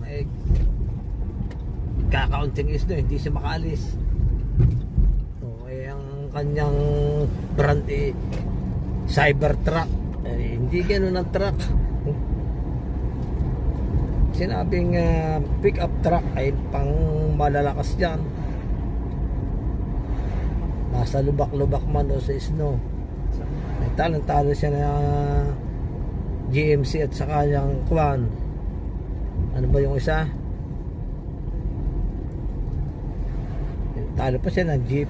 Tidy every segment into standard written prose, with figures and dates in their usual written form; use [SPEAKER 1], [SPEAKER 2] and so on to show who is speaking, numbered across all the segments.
[SPEAKER 1] eh, kakaunting isno, hindi siya makaalis. Ang kanyang brand Cybertruck, hindi ganoon ang truck. Sinabing pick up truck ay pang malalakas yan, nasa lubak-lubak man o sa snow. Ay talong-talo siya na GMC at saka yung kwan, ano ba yung isa, talo pa siya ng Jeep.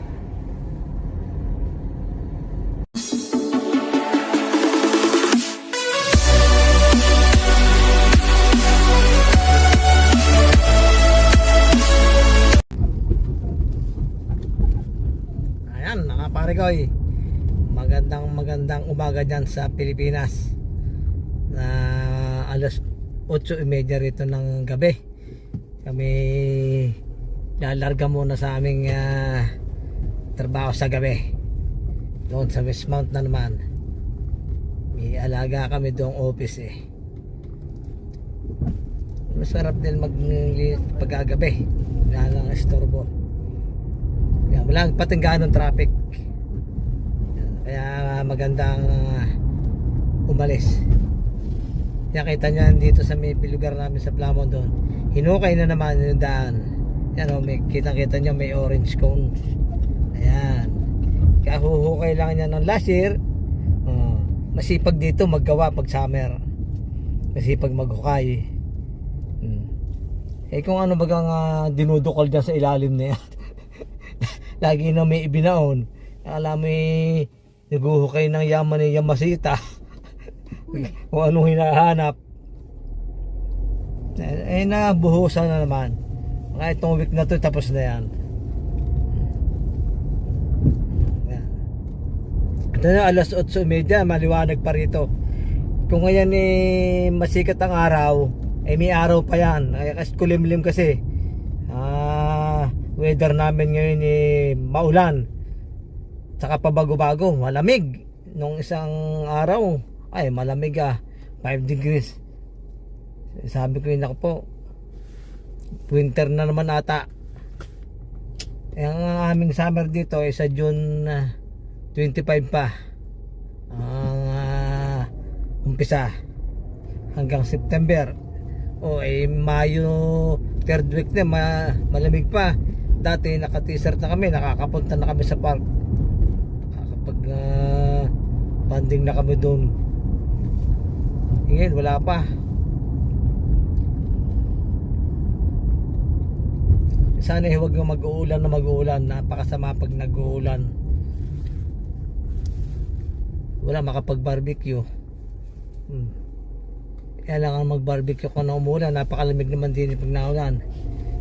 [SPEAKER 1] Pare ko, magandang umaga dyan sa Pilipinas, na alas 8:30 rito ng gabi. Kami lalarga muna sa aming trabaho sa gabi doon sa Westmount na naman. May alaga kami doong office masarap din pagkagabi, wala nang istorbo. Walang patinggaan ng traffic, kaya magandang umalis. Nakita niyan dito sa may lugar namin sa Plamon doon, hinukay na naman yung daan. Yan o, may kitang-kita niyo may orange cones. Ayan, kahuhukay lang niya ng last year. Masipag dito maggawa pag summer, masipag maghukay. Kung ano bagang dinudukal dyan sa ilalim na yan. Lagi na may ibinaon. Alam mo naguhukay ng yaman ni Yamasita. Kung anong hinahanap. Nabuhusan na naman. Mga itong week na to tapos na yan. Ito na alas 8:30, maliwanag pa rito. Kung ngayon masikat ang araw, may araw pa yan. Kasi kulimlim kasi. Weather namin ngayon maulan, saka pabago-bago, malamig. Nung isang araw ay malamig 5 degrees. Sabi ko yun, ako po, winter na naman ata. Ang aming summer dito ay sa June 25 pa ang umpisa hanggang September. Mayo 3rd week na malamig pa. Dati naka-t-shirt na kami, nakakapunta na kami sa park, kapag banding na kami doon. Ngayon wala pa. Sana huwag na mag-uulan, napakasama pag nag-uulan. Wala makapag-barbecue. Kailangan mag-barbecue kung na umulan, napakalamig naman din pag naulan.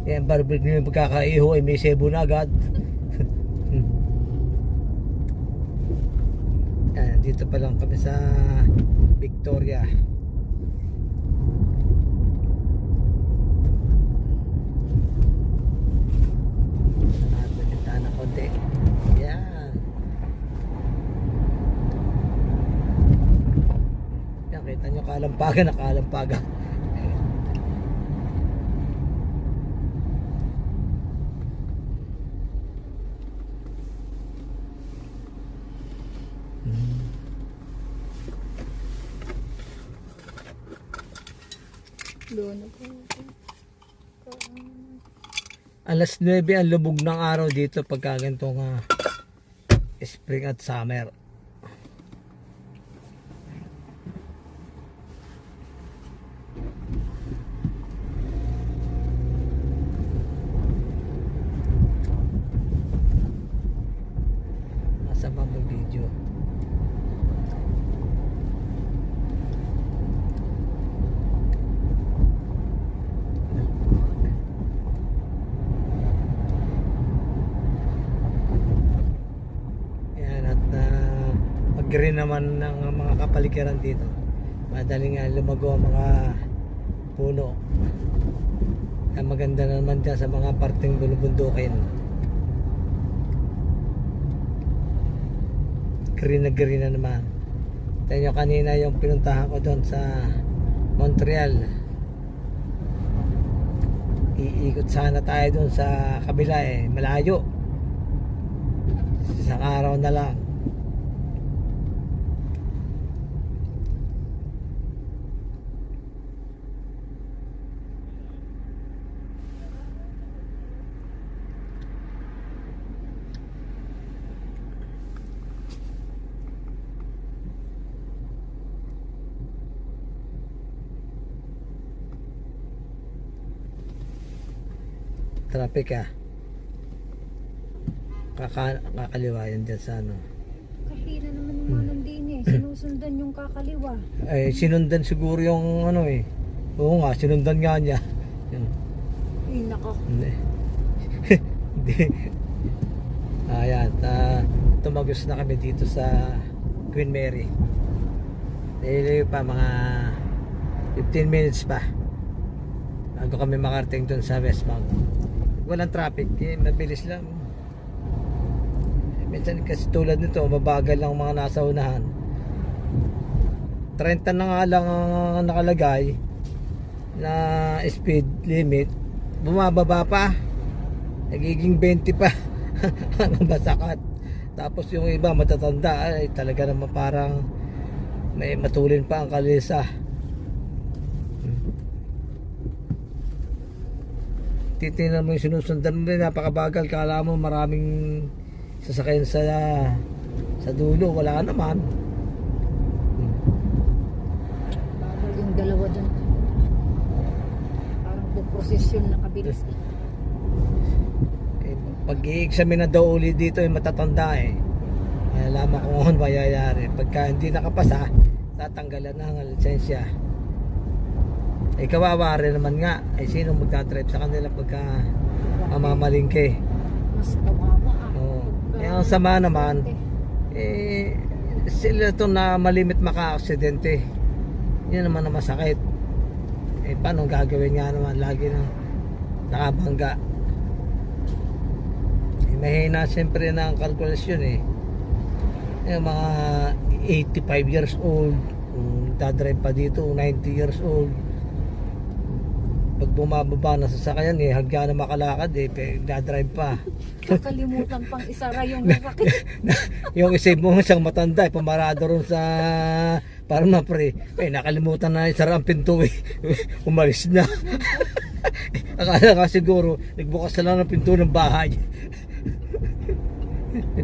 [SPEAKER 1] Yan, barbecue yung pagkakaiho ay may sebo na agad. Yan, dito pa lang kami sa Victoria. Natin na konti. Yan. Yan, kita nyo kalampagan. Alas 9 ang lubog ng araw dito pagka ganitong spring at summer. Nasa ba ang video? Green naman ng mga kapaligiran dito. Madaling lumago ang mga puno. Ang maganda naman dyan sa mga parteng bulubundukin. Green na naman. Tayo nyo kanina yung pinuntahan ko doon sa Montreal. iikot sana tayo dun sa kabila malayo. Isang araw na lang. Traffic kakaliwa yan dyan sa ano.
[SPEAKER 2] Kahina naman yung mga nandin sinusundan yung kakaliwa.
[SPEAKER 1] Sinundan siguro yung ano oo nga, sinundan nga niya. Yun.
[SPEAKER 2] Ay nako.
[SPEAKER 1] Hindi. Hindi. Ayan, tumagos na kami dito sa Queen Mary. Dahil pa mga 15 minutes pa bago kami makarating dun sa Westbank. Walang traffic, mabilis lang. Minsan kasi tulad nito, mabagal lang mga nasa unahan. 30 na nga lang ang nakalagay na speed limit, bumababa pa, nagiging 20 pa ang masakat. Tapos yung iba matatanda ay talaga naman parang may matulin pa ang kalisa. Titingnan mo yung sinusundan mo rin, napakabagal. Kala mo maraming sasakyan sa dulo, wala naman.
[SPEAKER 2] Bagal yung dalawa dyan. Parang buprosesyon na kabilis.
[SPEAKER 1] Pag i-examine na daw ulit dito yung matatanda alam mo kung ano mayayari. Pagka hindi nakapasa, tatanggalan na ang lisensya. Kawawa rin naman nga. Sino magdadrive sa kanila pagka mamamalingke?
[SPEAKER 2] Mas kawawa
[SPEAKER 1] Ang sama naman, sila ito na malimit maka-aksidente. Yun naman na masakit. Paano gagawin nga naman? Lagi nang nakabangga. Mahina siyempre na ang kalkulasyon yung mga 85 years old, kung dadrive pa dito 90 years old, pag bumababa na sa sasakyan hagya na makalakad dadrive pa.
[SPEAKER 2] Kakalimutan pang isara yung nasakit.
[SPEAKER 1] Yung isip mo isang matanda pumarado ron sa parang na pre, nakalimutan na isara ang pinto umalis na. Akala ka siguro nagbukas na lang ng pinto ng bahay.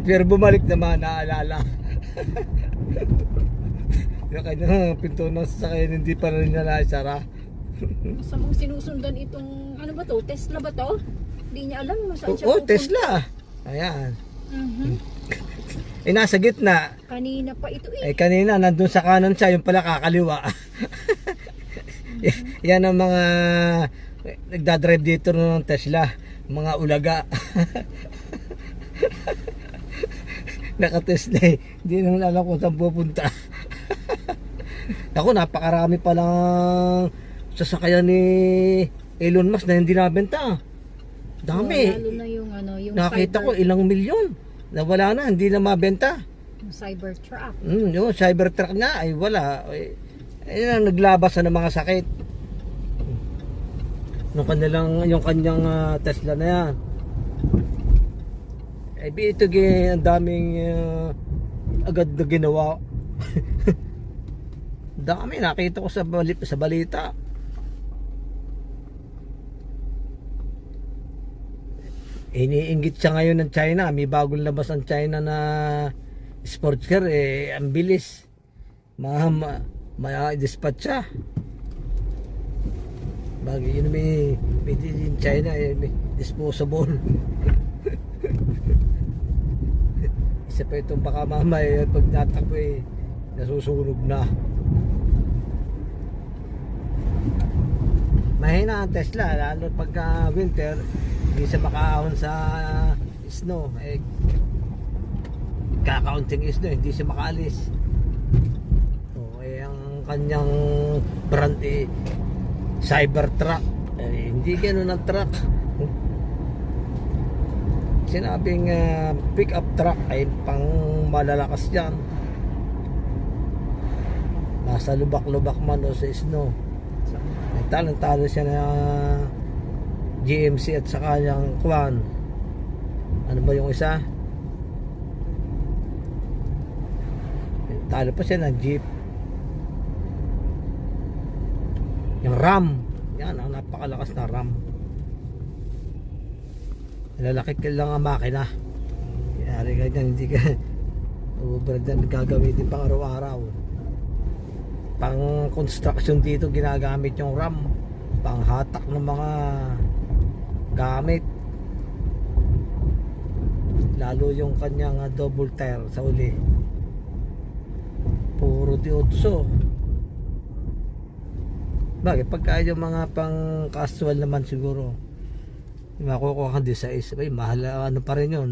[SPEAKER 1] Pero bumalik naman, naalala. Yung kanyang pinto ng sasakyan hindi pa rin na naisara.
[SPEAKER 2] Sa mga sinusundan itong ano ba to? Tesla ba to? Hindi niya alam kung saan siya pupunta.
[SPEAKER 1] Tesla. Ayan. Nasa gitna.
[SPEAKER 2] Kanina pa ito
[SPEAKER 1] Kanina nandun sa kanan siya, yung pala kakaliwa. Yan ang mga nagdadrive dito ng Tesla, mga ulaga. Naka-Tesla hindi naman alam kung saan pupunta. Ako, napakarami palang sasakyan ni Elon Musk na hindi nabenta. Dami.
[SPEAKER 2] Lalo na yung yung
[SPEAKER 1] nakita ko ilang milyon na wala na, hindi na mabenta.
[SPEAKER 2] Yung Cybertruck.
[SPEAKER 1] Yung Cybertruck nga ay wala. Ayun ang naglabas na ng mga sakit. Yung kanyang Tesla na yan. Ito ang daming agad na ginawa. Dami nakita ko sa balita. Iniinggit siya ngayon ng China. May bagong labas ang China na sports car ang bilis. Ma-dispatch siya. Bagay yun may din China may disposable. Isa pa itong baka mamay pag natakbo nasusunog na. Mahina ang Tesla lalo pagka winter, hindi siya makaahon sa snow. Kakaunting snow, hindi siya makaalis. Ang kanyang brand Cybertruck, hindi ganoon ang truck. Sinabing pick up truck ay pang malalakas yan. Nasa lubak-lubak man o sa snow. Talong-talo siya na GMC at saka yung Kwan. Ano ba yung isa? Talo pa siya ng Jeep. Yung Ram. Yan, ang napakalakas na Ram. Lalaki lang ang makina. Yari ka dyan, hindi ka overad na gagamitin pang araw-araw. Pang construction dito ginagamit yung Ram. Pang hatak ng mga gamit. Lalo yung kanyang double tire sa uli. Puro diotso. Bakit? Pagka yung mga pang casual naman siguro, makukuha ka 16. Ay, mahal, ano pa rin yun.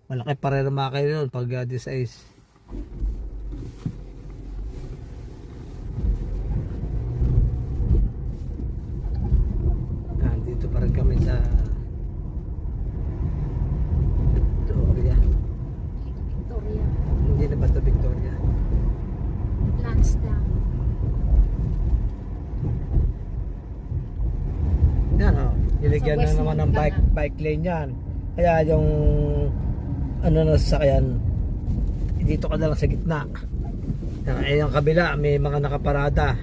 [SPEAKER 1] Malaki pa rin ang makina yun pag 16. Dito pa rin kami sa Victoria.
[SPEAKER 2] Victoria.
[SPEAKER 1] Hindi na ba ito Victoria?
[SPEAKER 2] Lansdowne.
[SPEAKER 1] Yan o. Niligyan
[SPEAKER 2] Sa
[SPEAKER 1] na
[SPEAKER 2] West
[SPEAKER 1] naman ng
[SPEAKER 2] Montana.
[SPEAKER 1] bike lane yan. Kaya yung ano na sasakyan, dito ka na lang sa gitna. Eh yung kabila may mga nakaparada.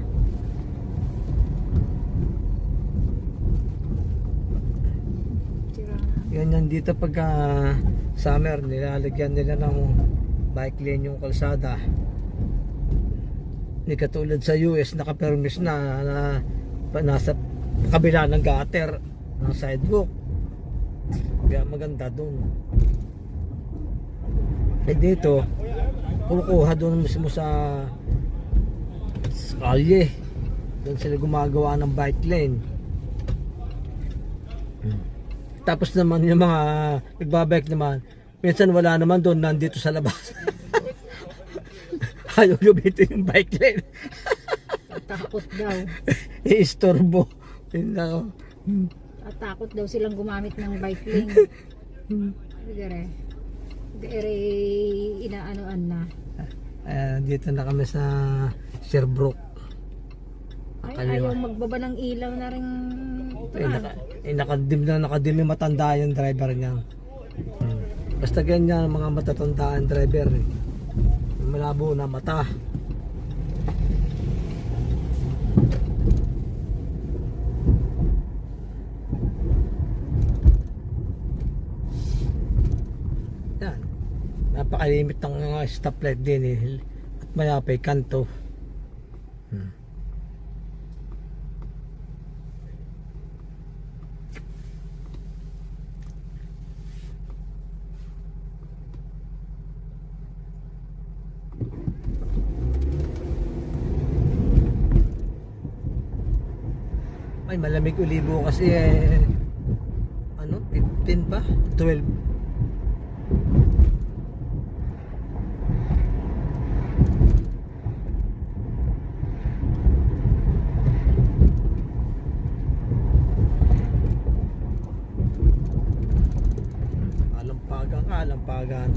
[SPEAKER 1] Yan yan dito pagka summer nilalagyan nila ng bike lane yung kalsada. Hindi katulad sa US naka-permis na nasa kabila ng gutter ng sidewalk. Kaya maganda doon. Eh dito kukuha doon mismo sa kalye. Doon sila gumagawa ng bike lane. Tapos naman yung mga nagbabike naman, minsan wala naman doon, nandito sa labas. Ayaw yubitin yung bike lane.
[SPEAKER 2] Takot daw.
[SPEAKER 1] Iistorbo.
[SPEAKER 2] Takot daw silang gumamit ng bike lane. Dire. Dire inaanoan na.
[SPEAKER 1] Dito na kami sa Sherbrooke.
[SPEAKER 2] Ay, ayaw magbaba ng ilaw na rin.
[SPEAKER 1] Nakadim yung matanda yung driver niya. Basta ganyan mga matatandaan driver. Malabo na mata. Yan. Napakalimit ng stoplight din eh. At mayapay kanto. Ay, malamig ulibo kasi ano, 15 ba? 12. Alampagan.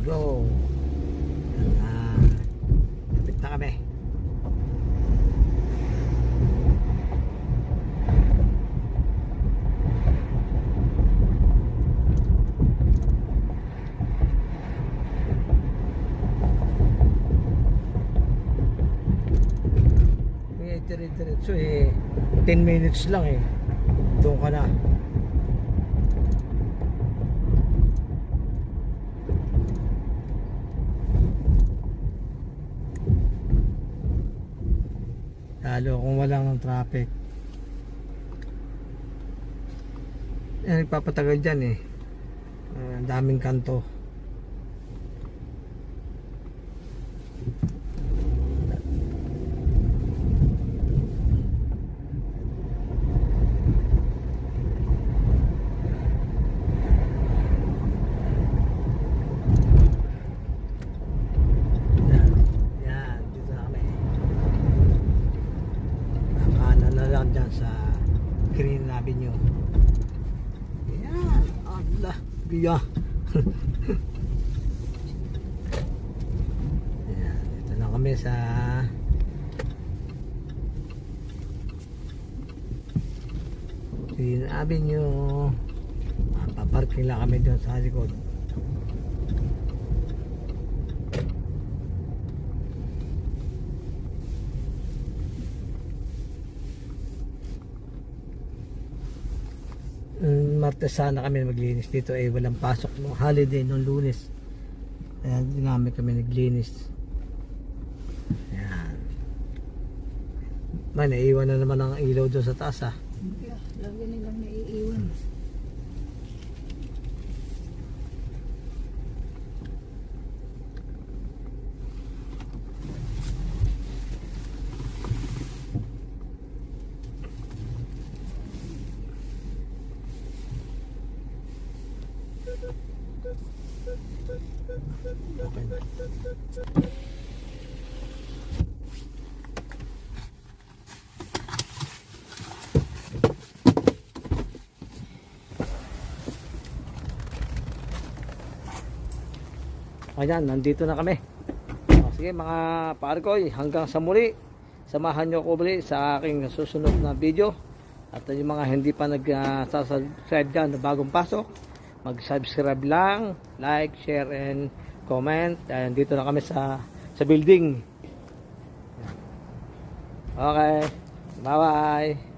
[SPEAKER 1] Go. Lapit na kami. Diretso 10 minutes lang doon ka na. Lalo kung walang traffic. Nagpapatagal dyan ang daming kanto. Avenue. Ayan. Allah. Biya. Ayan. Ito na kami sa Green Avenue. Paparking lang kami doon sa likod. Martes sana kami maglinis dito, walang pasok nung holiday nung Lunes, kaya hindi namin kami naglinis. Ayan. May naiwan na naman ang ilaw doon sa taas
[SPEAKER 2] Lagi nilang naiiwan.
[SPEAKER 1] Ayan, nandito na kami. Sige mga parkoy, hanggang sa muli, samahan nyo ko muli sa aking susunod na video. At yung mga hindi pa nag-subscribe dyan na bagong pasok, mag-subscribe lang, like, share, and comment. Ayan, dito na kami sa building. Okay, bye bye.